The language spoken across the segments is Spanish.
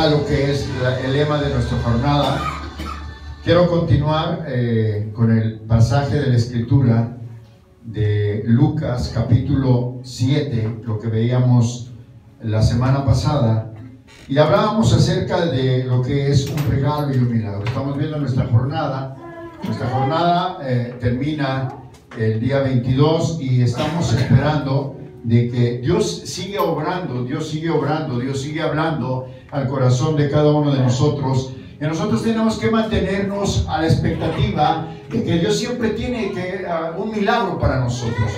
ya lo que es el lema de nuestra jornada. Quiero continuar con el pasaje de la Escritura de Lucas capítulo 7, lo que veíamos la semana pasada, y hablábamos acerca de lo que es un regalo y un milagro. Estamos viendo nuestra jornada. Nuestra jornada termina el día 22 y estamos esperando de que Dios sigue obrando, Dios sigue obrando, Dios sigue hablando al corazón de cada uno de nosotros. Y nosotros tenemos que mantenernos a la expectativa de que Dios siempre tiene un milagro para nosotros.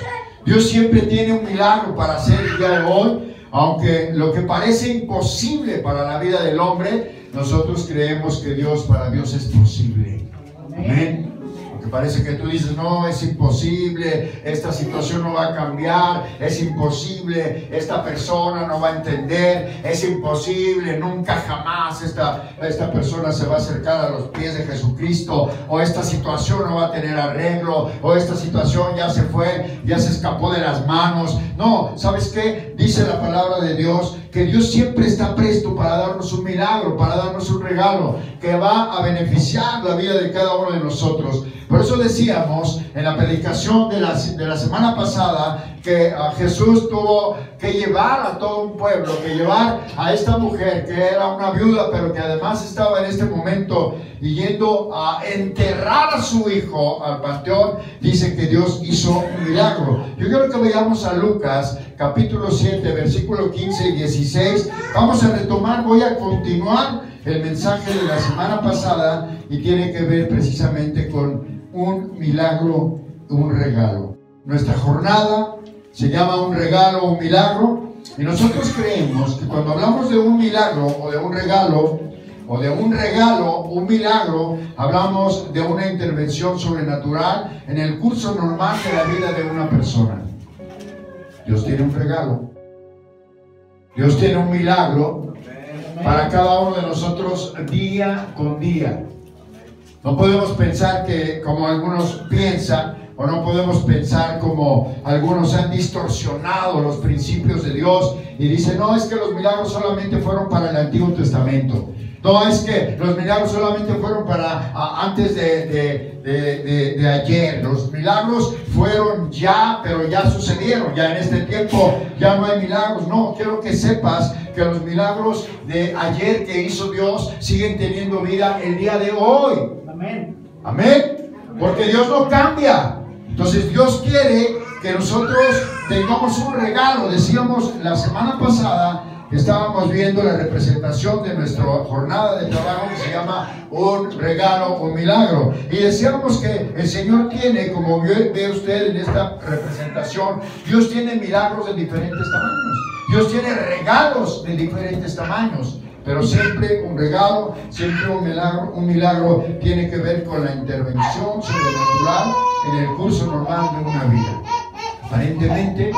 Dios siempre tiene un milagro para hacer el día de hoy. Aunque lo que parece imposible para la vida del hombre, nosotros creemos que para Dios es posible. Amén. Aunque parece que tú dices, no, es imposible, esta situación no va a cambiar, es imposible, esta persona no va a entender, es imposible, nunca jamás esta persona se va a acercar a los pies de Jesucristo, o esta situación no va a tener arreglo, o esta situación ya se fue, ya se escapó de las manos. No, ¿sabes qué? Dice la palabra de Dios que Dios siempre está presto para darnos un milagro, para darnos un regalo que va a beneficiar la vida de cada uno de nosotros. Por eso decíamos en la predicación de la semana pasada que Jesús tuvo que llevar a todo un pueblo, que llevar a esta mujer que era una viuda, pero que además estaba en este momento yendo a enterrar a su hijo al panteón. Dice que Dios hizo un milagro. Yo quiero que vayamos a Lucas capítulo 7, versículo 15 y 16. Vamos a retomar, voy a continuar el mensaje de la semana pasada y tiene que ver precisamente con un milagro, un regalo. Nuestra jornada se llama un regalo, un milagro, y nosotros creemos que cuando hablamos de un milagro o de un regalo, o de un regalo, un milagro, hablamos de una intervención sobrenatural en el curso normal de la vida de una persona. Dios tiene un regalo, Dios tiene un milagro para cada uno de nosotros día con día. No podemos pensar que como algunos piensan, o no podemos pensar como algunos han distorsionado los principios de Dios y dicen, no, es que los milagros solamente fueron para el Antiguo Testamento. No, es que los milagros solamente fueron para antes de ayer. Los milagros fueron ya, pero ya sucedieron. Ya en este tiempo ya no hay milagros. No, quiero que sepas que los milagros de ayer que hizo Dios siguen teniendo vida el día de hoy. Amén. Amén. Porque Dios no cambia. Entonces Dios quiere que nosotros tengamos un regalo. Decíamos la semana pasada, estábamos viendo la representación de nuestra jornada de trabajo que se llama un regalo, un milagro. Y decíamos que el Señor tiene, como ve usted en esta representación, Dios tiene milagros de diferentes tamaños. Dios tiene regalos de diferentes tamaños. Pero siempre un regalo, siempre un milagro tiene que ver con la intervención sobrenatural en el curso normal de una vida. Aparentemente,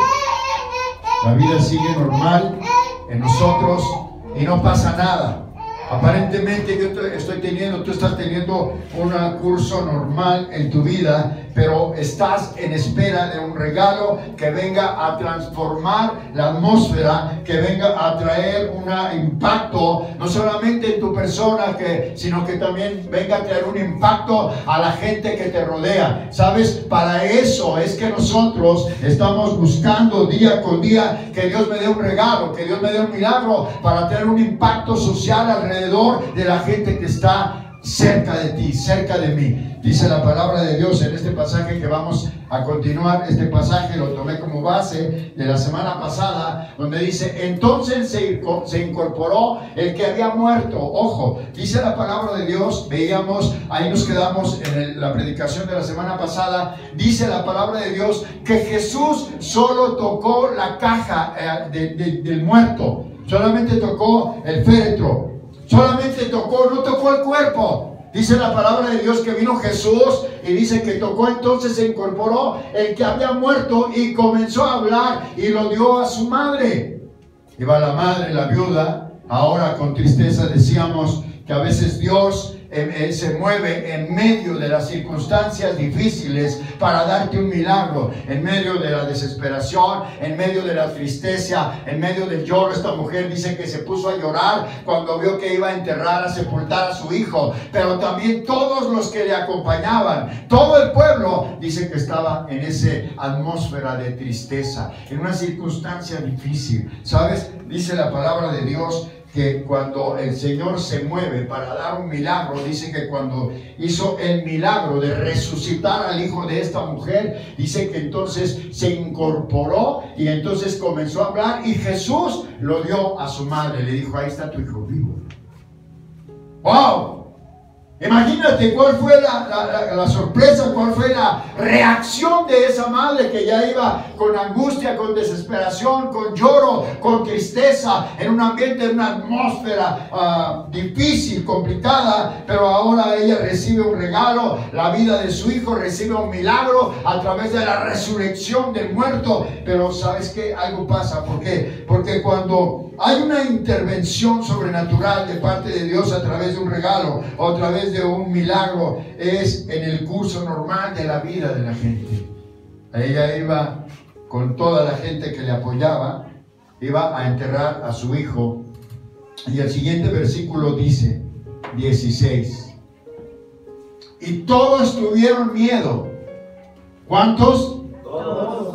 la vida sigue normal en nosotros y no pasa nada. Aparentemente yo tú estás teniendo un curso normal en tu vida, pero estás en espera de un regalo que venga a transformar la atmósfera, que venga a traer un impacto, no solamente en tu persona, sino que también venga a traer un impacto a la gente que te rodea. ¿Sabes? Para eso es que nosotros estamos buscando día con día que Dios me dé un regalo, que Dios me dé un milagro para tener un impacto social alrededor de la gente que está cerca de ti, cerca de mí. Dice la palabra de Dios en este pasaje que vamos a continuar. Este pasaje lo tomé como base de la semana pasada, donde dice, entonces se incorporó el que había muerto. Ojo, dice la palabra de Dios, veíamos, ahí nos quedamos en la predicación de la semana pasada. Dice la palabra de Dios que Jesús solo tocó la caja del muerto, solamente tocó el féretro, solamente no tocó el cuerpo. Dice la palabra de Dios que vino Jesús y dice que tocó, entonces se incorporó el que había muerto y comenzó a hablar y lo dio a su madre. Iba la madre, la viuda. Ahora con tristeza decíamos que a veces Dios se mueve en medio de las circunstancias difíciles para darte un milagro, en medio de la desesperación, en medio de la tristeza, en medio del lloro. Esta mujer dice que se puso a llorar cuando vio que iba a enterrar, a sepultar a su hijo, pero también todos los que le acompañaban, todo el pueblo, dice que estaba en esa atmósfera de tristeza, en una circunstancia difícil. ¿Sabes? Dice la palabra de Dios que cuando el Señor se mueve para dar un milagro, dice que cuando hizo el milagro de resucitar al hijo de esta mujer, dice que entonces se incorporó y entonces comenzó a hablar, y Jesús lo dio a su madre, le dijo: ahí está tu hijo vivo. ¡Wow! Imagínate cuál fue la sorpresa, cuál fue la reacción de esa madre, que ya iba con angustia, con desesperación, con lloro, con tristeza, en un ambiente, en una atmósfera difícil, complicada, pero ahora ella recibe un regalo, la vida de su hijo, recibe un milagro a través de la resurrección del muerto. Pero ¿sabes qué? Algo pasa. ¿Por qué? Porque cuando hay una intervención sobrenatural de parte de Dios a través de un regalo o a través de un milagro, es en el curso normal de la vida de la gente. Ella iba con toda la gente que le apoyaba, iba a enterrar a su hijo, y el siguiente versículo dice, 16: y todos tuvieron miedo. ¿Cuántos?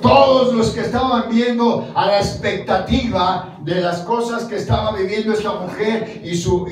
Todos los que estaban viendo a la expectativa de las cosas que estaba viviendo esta mujer y su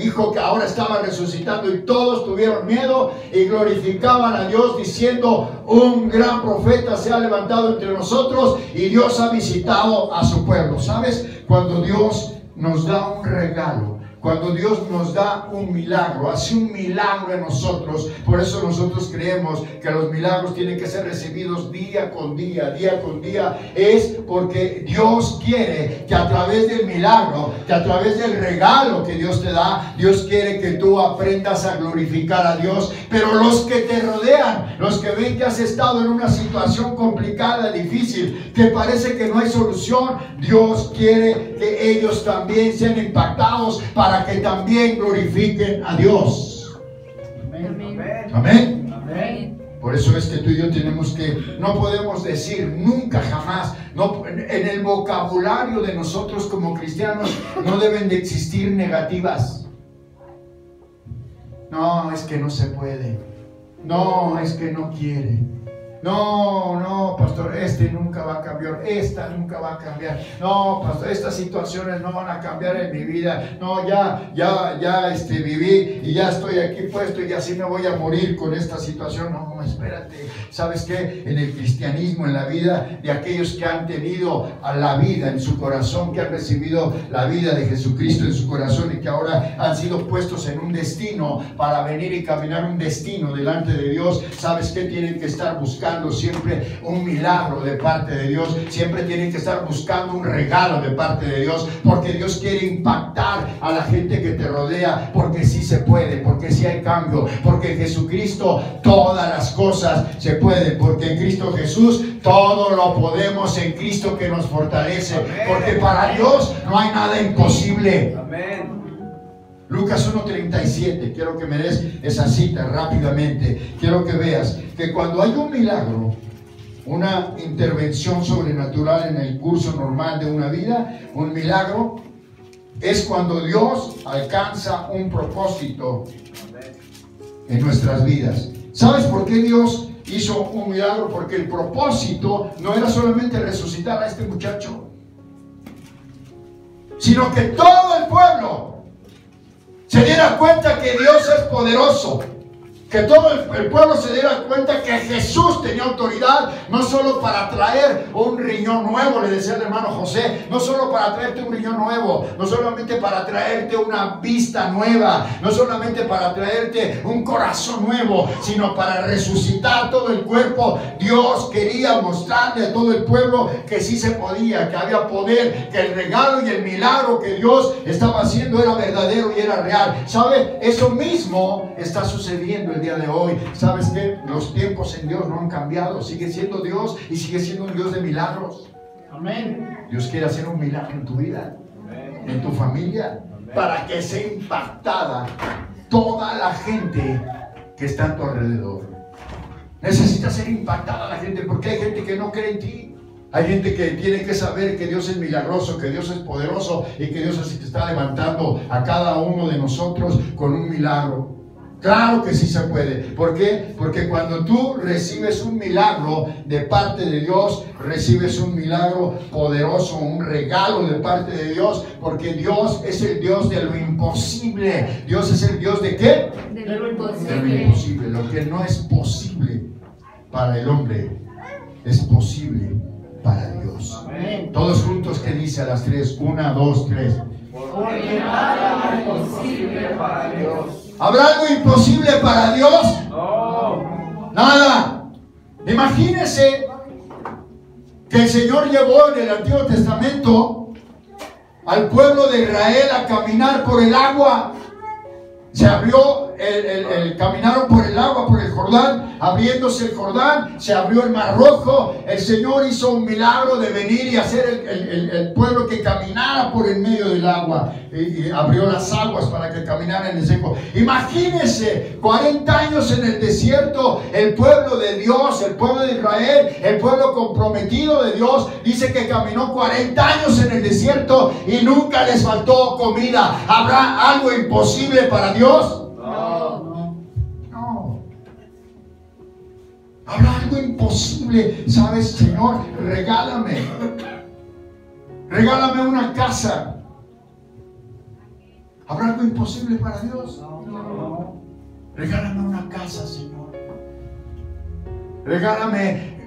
hijo que ahora estaba resucitando, y todos tuvieron miedo y glorificaban a Dios diciendo: un gran profeta se ha levantado entre nosotros y Dios ha visitado a su pueblo. ¿Sabes? Cuando Dios nos da un regalo, cuando Dios nos da un milagro, hace un milagro en nosotros. Por eso nosotros creemos que los milagros tienen que ser recibidos día con día, día con día. Es porque Dios quiere que a través del milagro, que a través del regalo que Dios te da, Dios quiere que tú aprendas a glorificar a Dios. Pero los que te rodean, los que ven que has estado en una situación complicada, difícil, que parece que no hay solución, Dios quiere que ellos también sean impactados para que también glorifiquen a Dios. Amén. Amén. Amén. Por eso es que tú y yo tenemos que, no podemos decir nunca jamás, no, en el vocabulario de nosotros como cristianos no deben de existir negativas. No, es que no se puede. No, es que no quiere. No, pastor, nunca va a cambiar, esta nunca va a cambiar. No, pastor, estas situaciones no van a cambiar en mi vida. No, ya viví y ya estoy aquí puesto y así me voy a morir con esta situación. No, espérate. ¿Sabes qué? En el cristianismo, en la vida de aquellos que han tenido a la vida en su corazón, que han recibido la vida de Jesucristo en su corazón y que ahora han sido puestos en un destino para venir y caminar un destino delante de Dios, ¿sabes qué? Tienen que estar buscando siempre un milagro de parte de Dios, siempre tienen que estar buscando un regalo de parte de Dios, porque Dios quiere impactar a la gente que te rodea, porque sí se puede, porque sí hay cambio, porque en Jesucristo todas las cosas se pueden, porque en Cristo Jesús todo lo podemos, en Cristo que nos fortalece. Amén. Porque para Dios no hay nada imposible. Amén. Lucas 1:37, quiero que me des esa cita rápidamente. Quiero que veas que cuando hay un milagro, una intervención sobrenatural en el curso normal de una vida, un milagro es cuando Dios alcanza un propósito en nuestras vidas. ¿Sabes por qué Dios hizo un milagro? Porque el propósito no era solamente resucitar a este muchacho, sino que todo el pueblo se diera cuenta que Dios es poderoso, que todo el pueblo se diera cuenta que Jesús tenía autoridad, no solo para traer un riñón nuevo, le decía el hermano José, no solo para traerte un riñón nuevo, no solamente para traerte una vista nueva, no solamente para traerte un corazón nuevo, sino para resucitar todo el cuerpo. Dios quería mostrarle a todo el pueblo que sí se podía, que había poder, que el regalo y el milagro que Dios estaba haciendo era verdadero y era real. ¿Sabe? Eso mismo está sucediendo el día de hoy. ¿Sabes qué? Los tiempos en Dios no han cambiado, sigue siendo Dios y sigue siendo un Dios de milagros. Amén. Dios quiere hacer un milagro en tu vida, amén, en tu familia, amén, para que sea impactada toda la gente que está a tu alrededor. Necesita ser impactada la gente, porque hay gente que no cree en ti. Hay gente que tiene que saber que Dios es milagroso, que Dios es poderoso y que Dios así te está levantando a cada uno de nosotros con un milagro. Claro que sí se puede. ¿Por qué? Porque cuando tú recibes un milagro de parte de Dios, recibes un milagro poderoso, un regalo de parte de Dios, porque Dios es el Dios de lo imposible. Dios es el Dios ¿de qué? De lo imposible. De lo imposible. Lo que no es posible para el hombre es posible para Dios. Amén. Todos juntos, ¿qué dice a las 3? 1, 2, 3. Porque nada es imposible para Dios. ¿Habrá algo imposible para Dios? No. Nada. Imagínese que el Señor llevó en el Antiguo Testamento al pueblo de Israel a caminar por el agua. Se abrió, caminaron por el agua, por el Jordán, abriéndose el Jordán, se abrió el Mar Rojo. El Señor hizo un milagro de venir y hacer el pueblo que caminara por el medio del agua. Y abrió las aguas para que caminara en el seco. Imagínense, 40 años en el desierto, el pueblo de Dios, el pueblo de Israel, el pueblo comprometido de Dios, dice que caminó 40 años en el desierto y nunca les faltó comida. ¿Habrá algo imposible para Dios? No. ¿Habrá algo imposible? ¿Sabes, Señor? Regálame una casa. ¿Habrá algo imposible para Dios? No. Regálame una casa, Señor. Regálame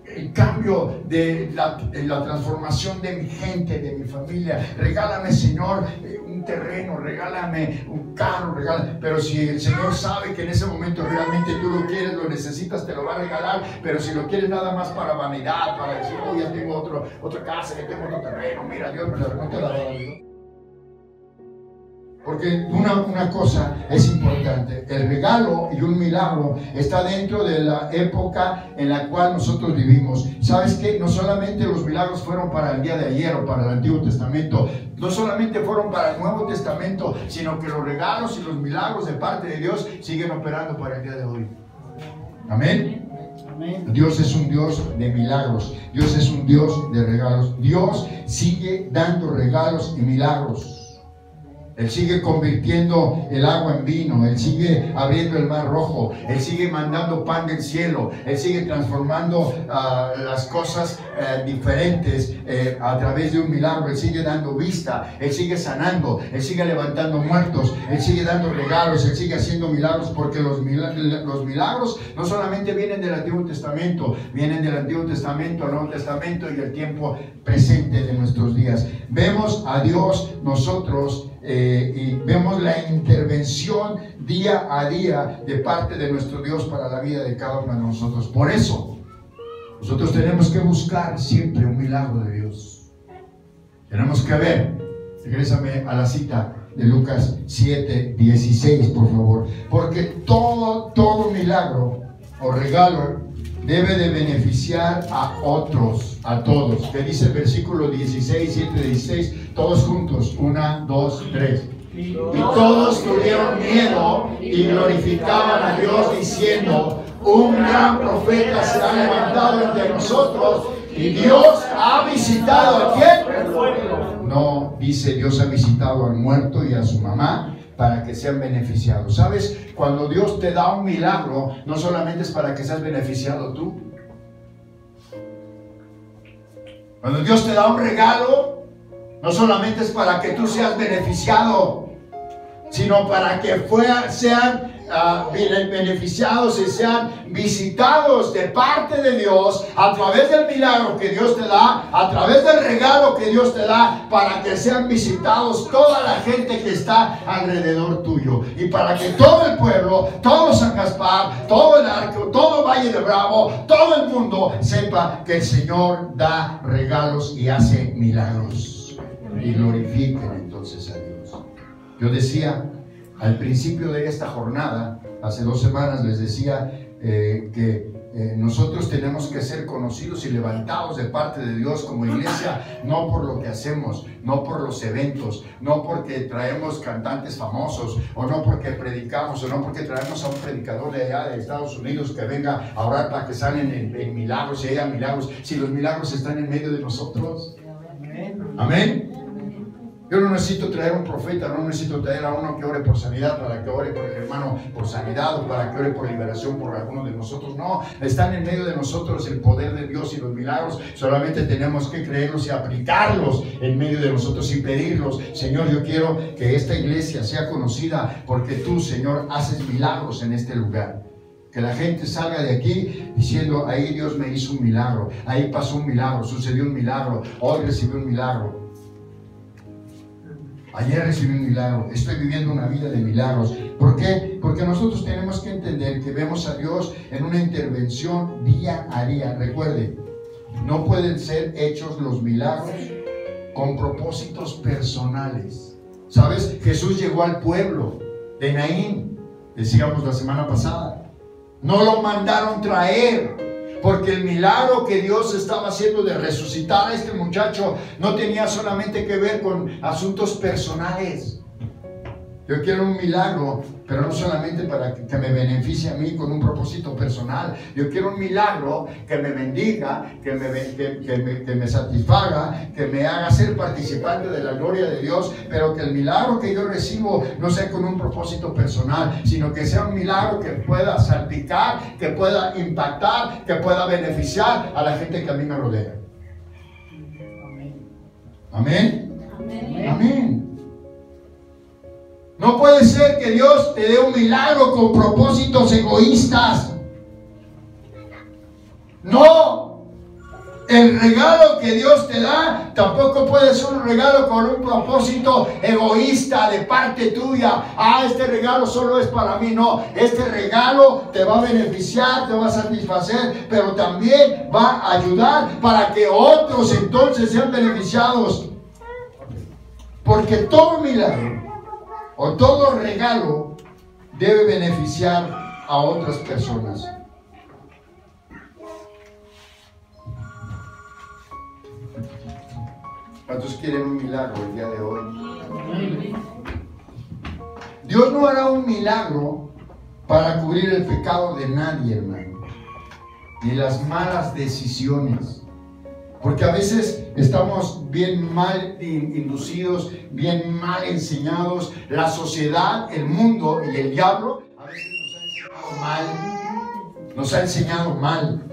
el cambio de la transformación de mi gente, de mi familia. Regálame, Señor, un terreno, regálame un carro, regálame. Pero si el Señor sabe que en ese momento realmente tú lo quieres, lo necesitas, te lo va a regalar. Pero si lo quieres nada más para vanidad, para decir, oh, ya tengo otra casa, ya tengo otro terreno, mira, Dios me lo regaló, la verdad. Porque una cosa es importante, el regalo y un milagro está dentro de la época en la cual nosotros vivimos. ¿Sabes qué? No solamente los milagros fueron para el día de ayer o para el Antiguo Testamento, no solamente fueron para el Nuevo Testamento, sino que los regalos y los milagros de parte de Dios siguen operando para el día de hoy. Amén. Dios es un Dios de milagros, Dios es un Dios de regalos. Dios sigue dando regalos y milagros. Él sigue convirtiendo el agua en vino. Él sigue abriendo el Mar Rojo. Él sigue mandando pan del cielo. Él sigue transformando las cosas diferentes a través de un milagro. Él sigue dando vista. Él sigue sanando. Él sigue levantando muertos. Él sigue dando regalos. Él sigue haciendo milagros, porque los milagros no solamente vienen del Antiguo Testamento, vienen del Antiguo Testamento al Nuevo Testamento y el tiempo presente de nuestros días. Vemos a Dios nosotros y vemos la intervención día a día de parte de nuestro Dios para la vida de cada uno de nosotros. Por eso nosotros tenemos que buscar siempre un milagro de Dios. Tenemos que ver, regrésame a la cita de Lucas 7:16, por favor, porque todo milagro o regalo debe de beneficiar a otros, a todos. ¿Qué dice el versículo 16, 7 de 16? Todos juntos, 1, 2, 3. Y todos tuvieron miedo y glorificaban a Dios diciendo: un gran profeta se ha levantado entre nosotros, y Dios ha visitado ¿a quién? No, dice Dios ha visitado al muerto y a su mamá, para que sean beneficiados. ¿Sabes? Cuando Dios te da un milagro, no solamente es para que seas beneficiado tú. Cuando Dios te da un regalo, no solamente es para que tú seas beneficiado, sino para que sean beneficiados y sean visitados de parte de Dios a través del milagro que Dios te da, a través del regalo que Dios te da, para que sean visitados toda la gente que está alrededor tuyo, y para que todo el pueblo, todo San Gaspar, todo el Arco, todo Valle de Bravo, todo el mundo sepa que el Señor da regalos y hace milagros, y glorifiquen entonces a Dios. Yo decía al principio de esta jornada, hace 2 semanas les decía que nosotros tenemos que ser conocidos y levantados de parte de Dios como iglesia, no por lo que hacemos, no por los eventos, no porque traemos cantantes famosos, o no porque predicamos, o no porque traemos a un predicador de allá de Estados Unidos que venga a orar para que salen en milagros y haya milagros, si los milagros están en medio de nosotros. Amén. Yo no necesito traer un profeta, no necesito traer a uno que ore por sanidad, para que ore por el hermano por sanidad, o para que ore por liberación por alguno de nosotros. No, están en medio de nosotros el poder de Dios y los milagros. Solamente tenemos que creerlos y aplicarlos en medio de nosotros y pedirlos. Señor, yo quiero que esta iglesia sea conocida porque tú, Señor, haces milagros en este lugar. Que la gente salga de aquí diciendo, ahí Dios me hizo un milagro, ahí pasó un milagro, sucedió un milagro, hoy recibí un milagro. Ayer recibí un milagro, estoy viviendo una vida de milagros. ¿Por qué? Porque nosotros tenemos que entender que vemos a Dios en una intervención día a día. Recuerde, no pueden ser hechos los milagros con propósitos personales. ¿Sabes? Jesús llegó al pueblo de Naín, decíamos la semana pasada. No lo mandaron traer, porque el milagro que Dios estaba haciendo de resucitar a este muchacho no tenía solamente que ver con asuntos personales. Yo quiero un milagro, pero no solamente para que me beneficie a mí con un propósito personal. Yo quiero un milagro que me bendiga, que me satisfaga, que me haga ser participante de la gloria de Dios, pero que el milagro que yo recibo no sea con un propósito personal, sino que sea un milagro que pueda salpicar, que pueda impactar, que pueda beneficiar a la gente que a mí me rodea. Amén. Amén. Amén. No puede ser que Dios te dé un milagro con propósitos egoístas. No. El regalo que Dios te da tampoco puede ser un regalo con un propósito egoísta de parte tuya. Este regalo solo es para mí. No, este regalo te va a beneficiar, te va a satisfacer, pero también va a ayudar para que otros entonces sean beneficiados. Porque todo milagro o todo regalo debe beneficiar a otras personas. ¿Cuántos quieren un milagro el día de hoy? Dios no hará un milagro para cubrir el pecado de nadie, hermano, ni las malas decisiones. Porque a veces estamos bien mal inducidos, bien mal enseñados. La sociedad, el mundo y el diablo a veces nos ha enseñado mal.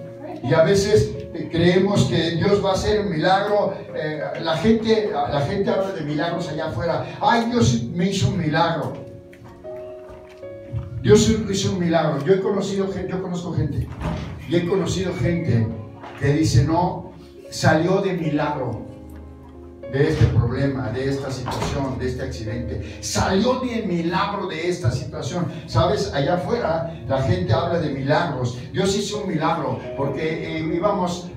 Y a veces creemos que Dios va a hacer un milagro. La gente habla de milagros allá afuera. Ay, Dios me hizo un milagro. Dios hizo un milagro. Yo conozco gente. Y he conocido gente que dice, no, salió de milagro de este problema, de esta situación, de este accidente. Salió de milagro de esta situación. ¿Sabes? Allá afuera la gente habla de milagros. Dios hizo un milagro porque íbamos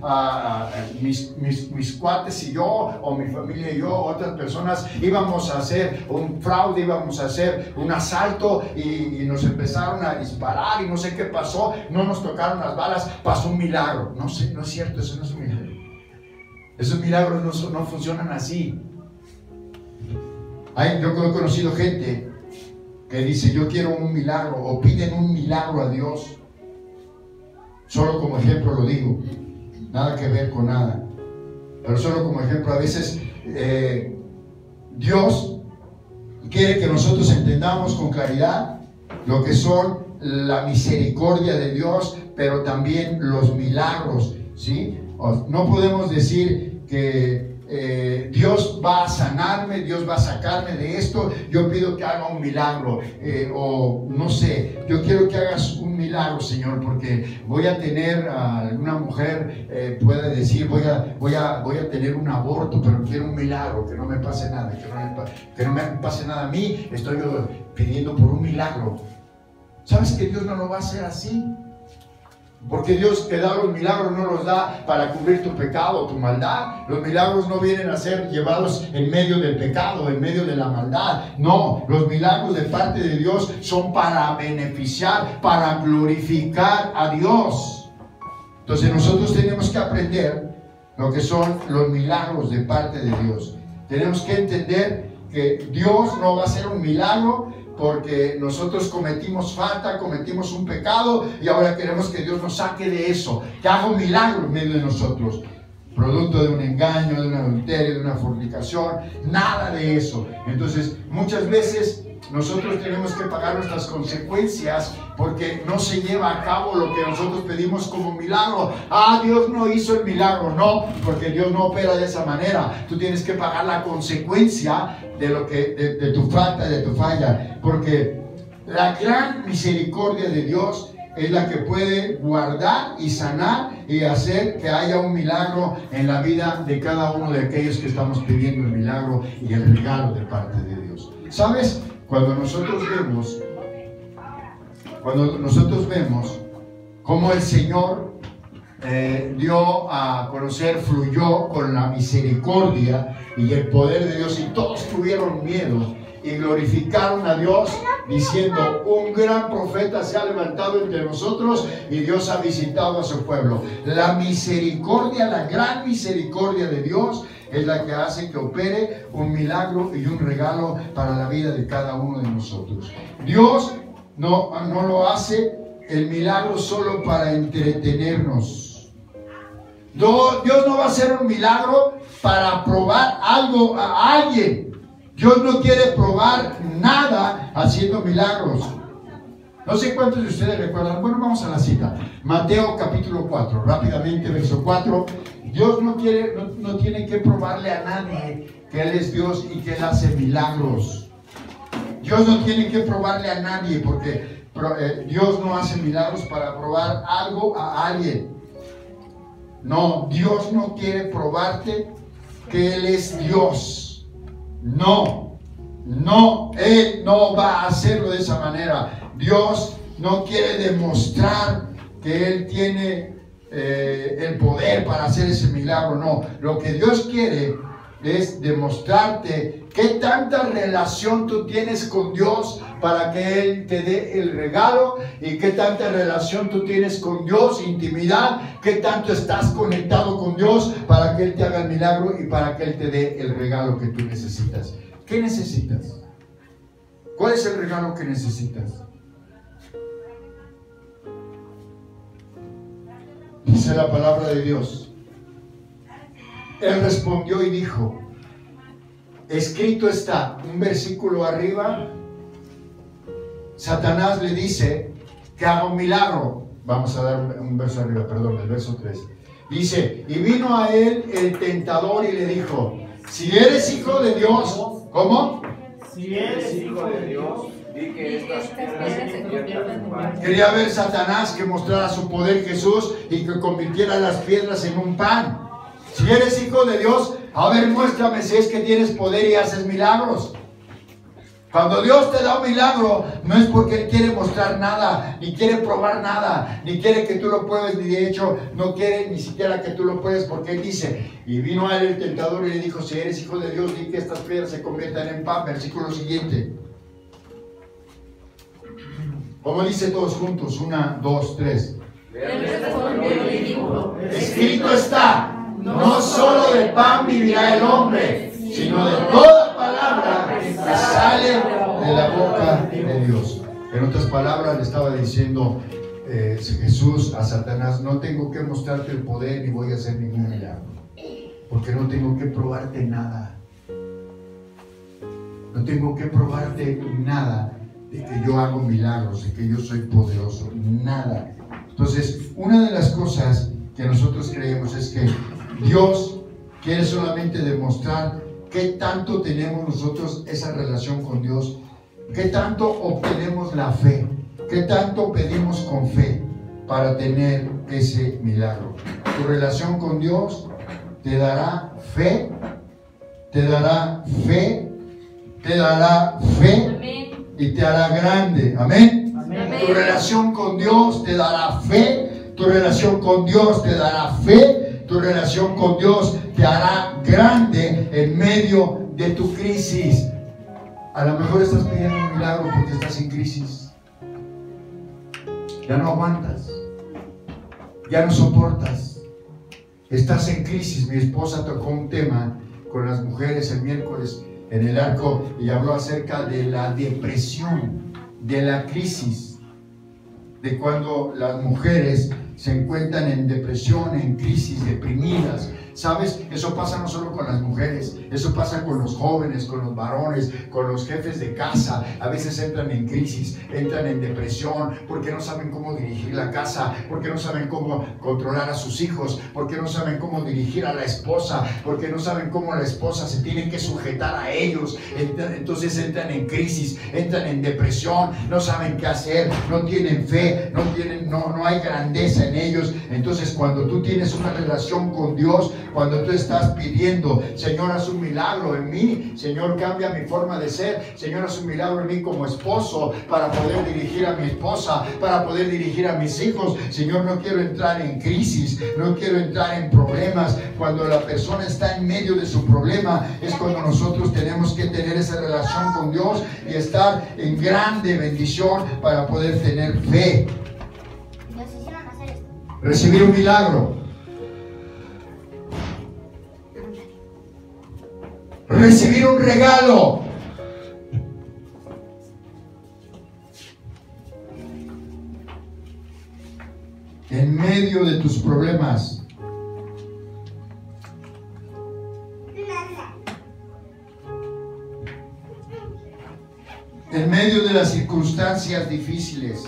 mis cuates y yo, o mi familia y yo, otras personas, íbamos a hacer un fraude, íbamos a hacer un asalto y nos empezaron a disparar y no sé qué pasó. No nos tocaron las balas, pasó un milagro. No sé, no es cierto, eso no es un milagro. Esos milagros no funcionan así. Yo he conocido gente que dice, yo quiero un milagro, o piden un milagro a Dios. Solo como ejemplo lo digo, nada que ver con nada, pero solo como ejemplo. A veces Dios quiere que nosotros entendamos con claridad lo que son la misericordia de Dios, pero también los milagros, ¿sí? No podemos decir que Dios va a sanarme, Dios va a sacarme de esto, yo pido que haga un milagro, o no sé, yo quiero que hagas un milagro, Señor, porque voy a tener una mujer puede decir, voy a tener un aborto, pero quiero un milagro, que no me pase nada, que no me pase nada a mí, estoy pidiendo por un milagro. ¿Sabes que Dios no lo va a hacer así? Porque Dios te da los milagros, no los da para cubrir tu pecado o tu maldad. Los milagros no vienen a ser llevados en medio del pecado, en medio de la maldad. No, los milagros de parte de Dios son para beneficiar, para glorificar a Dios. Entonces nosotros tenemos que aprender lo que son los milagros de parte de Dios. Tenemos que entender que Dios no va a hacer un milagro porque nosotros cometimos falta, cometimos un pecado y ahora queremos que Dios nos saque de eso, que haga un milagro en medio de nosotros, producto de un engaño, de un adulterio, de una fornicación, nada de eso. Entonces muchas veces nosotros tenemos que pagar nuestras consecuencias porque no se lleva a cabo lo que nosotros pedimos como milagro. Dios no hizo el milagro. No, porque Dios no opera de esa manera. Tú tienes que pagar la consecuencia de lo que, de tu falta, de tu falla, porque la gran misericordia de Dios es la que puede guardar y sanar y hacer que haya un milagro en la vida de cada uno de aquellos que estamos pidiendo el milagro y el regalo de parte de Dios. ¿Sabes? Cuando nosotros vemos cómo el Señor dio a conocer, fluyó con la misericordia y el poder de Dios, y todos tuvieron miedo y glorificaron a Dios diciendo: un gran profeta se ha levantado entre nosotros y Dios ha visitado a su pueblo. La misericordia, la gran misericordia de Dios es la que hace que opere un milagro y un regalo para la vida de cada uno de nosotros. Dios no lo hace el milagro solo para entretenernos. Dios no va a hacer un milagro para probar algo a alguien. Dios no quiere probar nada haciendo milagros. No sé cuántos de ustedes recuerdan. Bueno, vamos a la cita. Mateo capítulo 4, rápidamente, verso 4. Dios no tiene que probarle a nadie que Él es Dios y que Él hace milagros. Dios no tiene que probarle a nadie, porque Dios no hace milagros para probar algo a alguien. No, Dios no quiere probarte que Él es Dios. No, Él no va a hacerlo de esa manera. Dios no quiere demostrar que Él tiene el poder para hacer ese milagro. No, lo que Dios quiere es demostrarte qué tanta relación tú tienes con Dios para que Él te dé el regalo, y qué tanta relación tú tienes con Dios, intimidad, qué tanto estás conectado con Dios para que Él te haga el milagro y para que Él te dé el regalo que tú necesitas. ¿Qué necesitas? ¿Cuál es el regalo que necesitas? Dice la palabra de Dios. Él respondió y dijo: escrito está. Un versículo arriba, Satanás le dice que haga un milagro. Vamos a dar un verso arriba, perdón, el verso 3. Dice: y vino a él el tentador y le dijo: si eres hijo de Dios. ¿Cómo? Si eres hijo de Dios, di que estas piedras se conviertan en pan. Quería ver Satanás que mostrara su poder, Jesús, y que convirtiera las piedras en un pan. Si eres hijo de Dios, a ver, muéstrame si es que tienes poder y haces milagros. Cuando Dios te da un milagro, no es porque Él quiere mostrar nada, ni quiere probar nada, ni quiere que tú lo pruebes, ni de hecho no quiere ni siquiera que tú lo pruebes, porque Él dice: y vino a él el tentador y le dijo: si eres hijo de Dios, di que estas piedras se conviertan en pan. Versículo siguiente. Como dice todos juntos, 1, 2, 3. Él respondió y dijo: escrito está, no solo de pan vivirá el hombre, sino de toda palabra que sale de la boca de Dios. En otras palabras, le estaba diciendo Jesús a Satanás: no tengo que mostrarte el poder ni voy a hacer ningún milagro, porque no tengo que probarte nada. No tengo que probarte nada de que yo hago milagros, de que yo soy poderoso, nada. Entonces, una de las cosas que nosotros creemos es que Dios quiere solamente demostrar qué tanto tenemos nosotros esa relación con Dios, qué tanto obtenemos la fe, qué tanto pedimos con fe para tener ese milagro. Tu relación con Dios te dará fe, te dará fe, te dará fe. Amén. Y te hará grande. Amén. Amén. Tu relación con Dios te dará fe, tu relación con Dios te dará fe, tu relación con Dios te hará grande en medio de tu crisis. A lo mejor estás pidiendo un milagro porque estás en crisis. Ya no aguantas. Ya no soportas. Estás en crisis. Mi esposa tocó un tema con las mujeres el miércoles en el arco y habló acerca de la depresión, de la crisis, de cuando las mujeres se encuentran en depresión, en crisis, deprimidas. ¿Sabes? Eso pasa no solo con las mujeres, eso pasa con los jóvenes, con los varones, con los jefes de casa. A veces entran en crisis, entran en depresión, porque no saben cómo dirigir la casa, porque no saben cómo controlar a sus hijos, porque no saben cómo dirigir a la esposa, porque no saben cómo la esposa se tiene que sujetar a ellos. Entonces entran en crisis, entran en depresión, no saben qué hacer, no tienen fe, no hay grandeza en ellos. Entonces cuando tú tienes una relación con Dios, cuando tú estás pidiendo, Señor, haz un milagro en mí, Señor, cambia mi forma de ser, Señor, haz un milagro en mí como esposo, para poder dirigir a mi esposa, para poder dirigir a mis hijos. Señor, no quiero entrar en crisis, no quiero entrar en problemas. Cuando la persona está en medio de su problema, es cuando nosotros tenemos que tener esa relación con Dios y estar en grande bendición para poder tener fe. Recibir un milagro. Recibir un regalo. En medio de tus problemas. En medio de las circunstancias difíciles.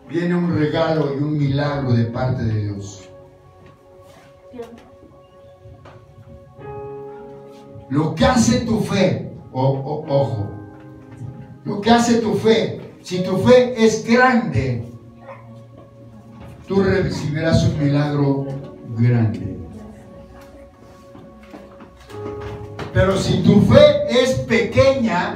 Viene un regalo y un milagro de parte de Dios. Lo que hace tu fe, ojo, lo que hace tu fe, si tu fe es grande, tú recibirás un milagro grande. Pero si tu fe es pequeña,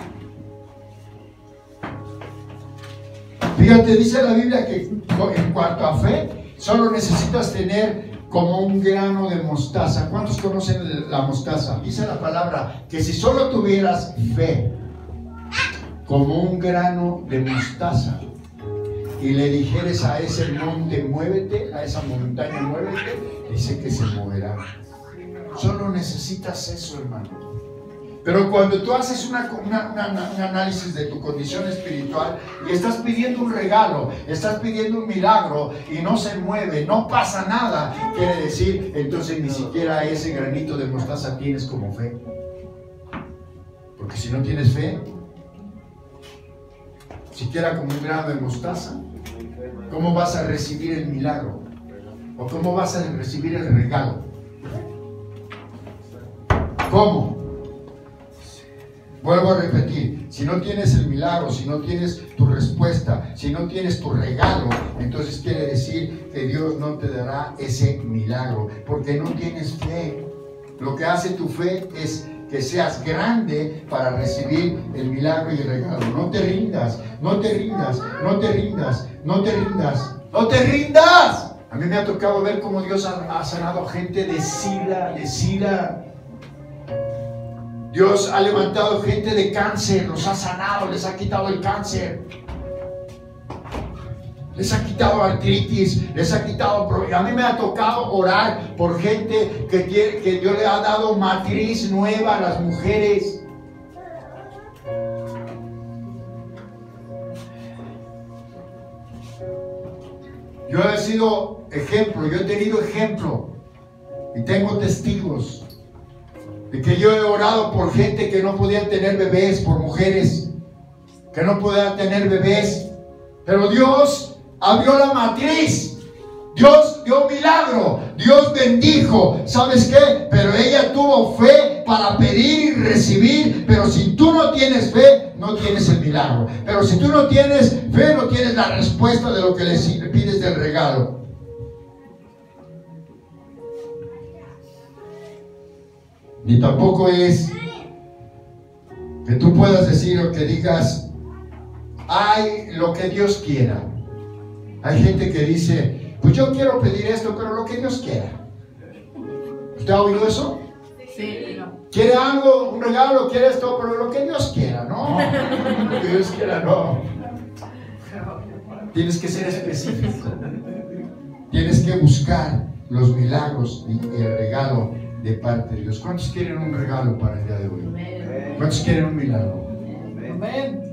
fíjate, dice la Biblia que en cuanto a fe, solo necesitas tener como un grano de mostaza. ¿Cuántos conocen la mostaza? Dice la palabra que si solo tuvieras fe como un grano de mostaza y le dijeres a ese monte muévete, a esa montaña muévete, dice que se moverá. Solo necesitas eso, hermano. Pero cuando tú haces un análisis de tu condición espiritual y estás pidiendo un regalo, estás pidiendo un milagro y no se mueve, no pasa nada, quiere decir, entonces ni siquiera ese granito de mostaza tienes como fe. Porque si no tienes fe, siquiera como un grano de mostaza, ¿cómo vas a recibir el milagro? ¿O cómo vas a recibir el regalo? ¿Cómo? Vuelvo a repetir, si no tienes el milagro, si no tienes tu respuesta, si no tienes tu regalo, entonces quiere decir que Dios no te dará ese milagro, porque no tienes fe. Lo que hace tu fe es que seas grande para recibir el milagro y el regalo. No te rindas, no te rindas, no te rindas, no te rindas, no te rindas. A mí me ha tocado ver cómo Dios ha sanado gente de sida. Dios ha levantado gente de cáncer, los ha sanado, les ha quitado el cáncer, les ha quitado artritis, les ha quitado problemas. A mí me ha tocado orar por gente que Dios le ha dado matriz nueva a las mujeres. Yo he sido ejemplo, yo he tenido ejemplo y tengo testigos de que yo he orado por gente que no podían tener bebés, por mujeres que no podían tener bebés, pero Dios abrió la matriz, Dios dio milagro, Dios bendijo. ¿Sabes qué? Pero ella tuvo fe para pedir y recibir. Pero si tú no tienes fe, no tienes el milagro. Pero si tú no tienes fe, no tienes la respuesta de lo que le pides del regalo. Ni tampoco es que tú puedas decir o que digas, ay, lo que Dios quiera. Hay gente que dice, pues yo quiero pedir esto, pero lo que Dios quiera. ¿Usted ha oído eso? Sí. ¿Quiere algo, un regalo? ¿Quiere esto? Pero lo que Dios quiera, no. Lo que Dios quiera, no. Tienes que ser específico. Tienes que buscar los milagros y el regalo de parte de Dios. ¿Cuántos quieren un regalo para el día de hoy? ¿Cuántos quieren un milagro? Amén.